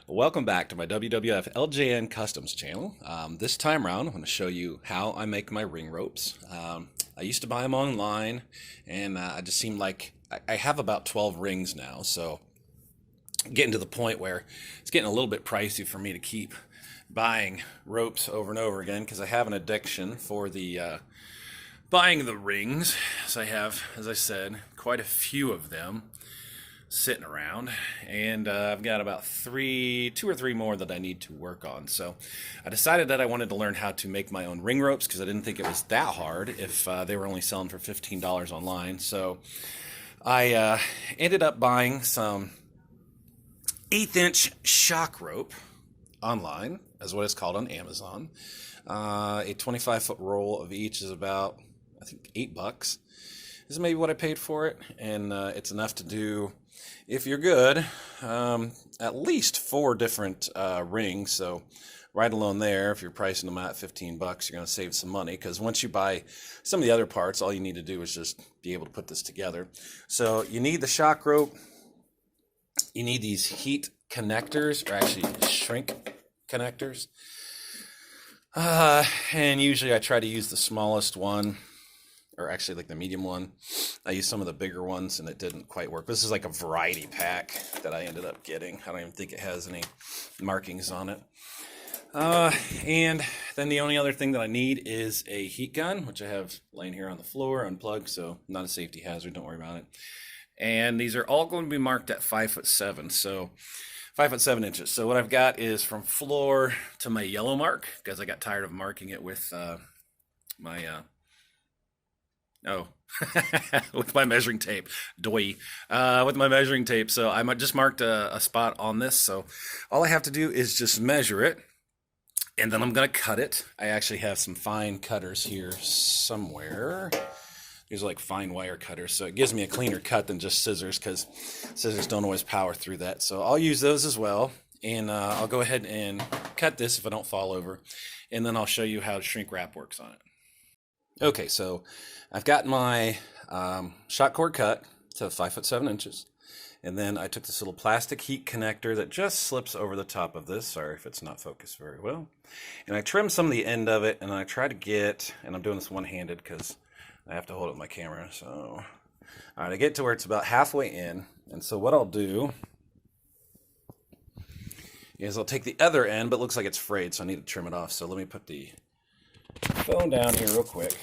Welcome back to my WWF LJN Customs channel. This time around, I'm going to show you how I make my ring ropes. I used to buy them online, and I just seemed like I have about 12 rings now, so getting to the point where it's getting a little bit pricey for me to keep buying ropes over and over again because I have an addiction for the buying the rings. So I have, as I said, quite a few of them sitting around, and I've got about two or three more that I need to work on. So I decided that I wanted to learn how to make my own ring ropes because I didn't think it was that hard if they were only selling for $15 online. So I ended up buying some 1/8-inch shock rope online, as what it's called on Amazon. A 25-foot roll of each is about, I think, $8. This is maybe what I paid for it, and it's enough to do, if you're good, at least 4 different rings. So right alone there, if you're pricing them at $15, you're going to save some money, because once you buy some of the other parts, all you need to do is just be able to put this together. So you need the shock rope. You need these heat connectors, or actually shrink connectors. And usually I try to use the smallest one, or actually like the medium one. I used some of the bigger ones and it didn't quite work. This is like a variety pack that I ended up getting. I don't even think it has any markings on it. And then the only other thing that I need is a heat gun, which I have laying here on the floor, unplugged, so not a safety hazard, don't worry about it. And these are all going to be marked at 5'7", so 5'7". So what I've got is from floor to my yellow mark, because I got tired of marking it with my with my measuring tape, with my measuring tape. So I just marked a spot on this. So all I have to do is just measure it, and then I'm gonna cut it. I actually have some fine cutters here somewhere. These are like fine wire cutters, so it gives me a cleaner cut than just scissors, because scissors don't always power through that. So I'll use those as well, and I'll go ahead and cut this if I don't fall over, and then I'll show you how shrink wrap works on it. Okay, so I've got my shock cord cut to 5'7", and then I took this little plastic heat connector that just slips over the top of this. Sorry if it's not focused very well. And I trimmed some of the end of it, and I try to get, and I'm doing this one-handed because I have to hold up my camera. So, all right, I get to where it's about halfway in, and so what I'll do is I'll take the other end, but it looks like it's frayed, so I need to trim it off. So let me put the phone down here real quick.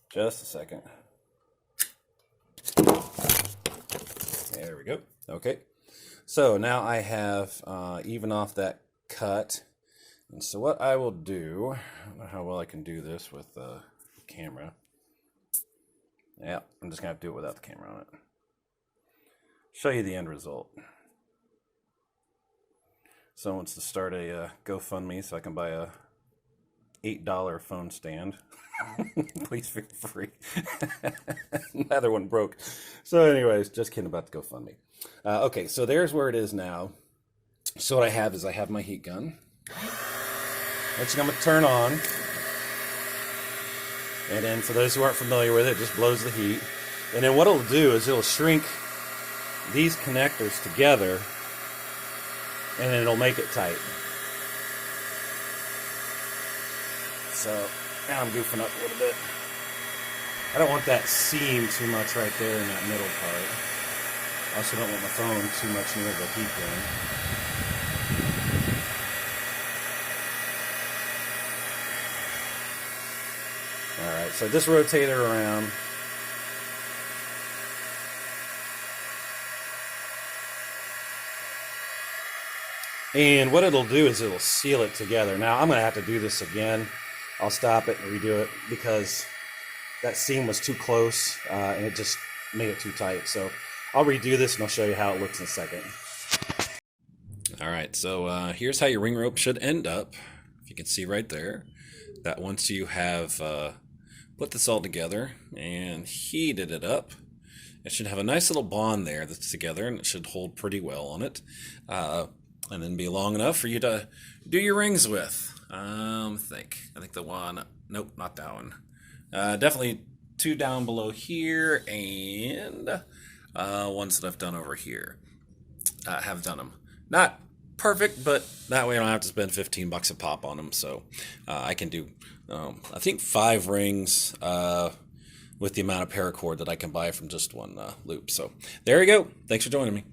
Just a second. There we go. Okay. So now I have even off that cut. And so what I will do, I don't know how well I can do this with the camera. Yeah, I'm just going to have to do it without the camera on it. Show you the end result. Someone wants to start a GoFundMe so I can buy a $8 phone stand. Please feel free. Another one broke. So anyways, just kidding about the GoFundMe. Okay, so there's where it is now. So what I have is I have my heat gun, which I'm going to turn on. And then for those who aren't familiar with it, it just blows the heat. And then what it'll do is it'll shrink these connectors together, and then it'll make it tight. So now I'm goofing up a little bit. I don't want that seam too much right there in that middle part. I also don't want my phone too much near the heat gun. Alright, so just rotate it around. And what it'll do is it'll seal it together. Now I'm going to have to do this again. I'll stop it and redo it because that seam was too close and it just made it too tight. So I'll redo this and I'll show you how it looks in a second. Alright, so here's how your ring rope should end up. If you can see right there, that once you have put this all together and heated it up, it should have a nice little bond there that's together, and it should hold pretty well on it. And then be long enough for you to do your rings with. I think the one, nope, not that one. Definitely 2 down below here, and ones that I've done over here. have done them. Not perfect, but that way I don't have to spend $15 a pop on them. So I can do, I think 5 rings with the amount of paracord that I can buy from just one loop. So there you go. Thanks for joining me.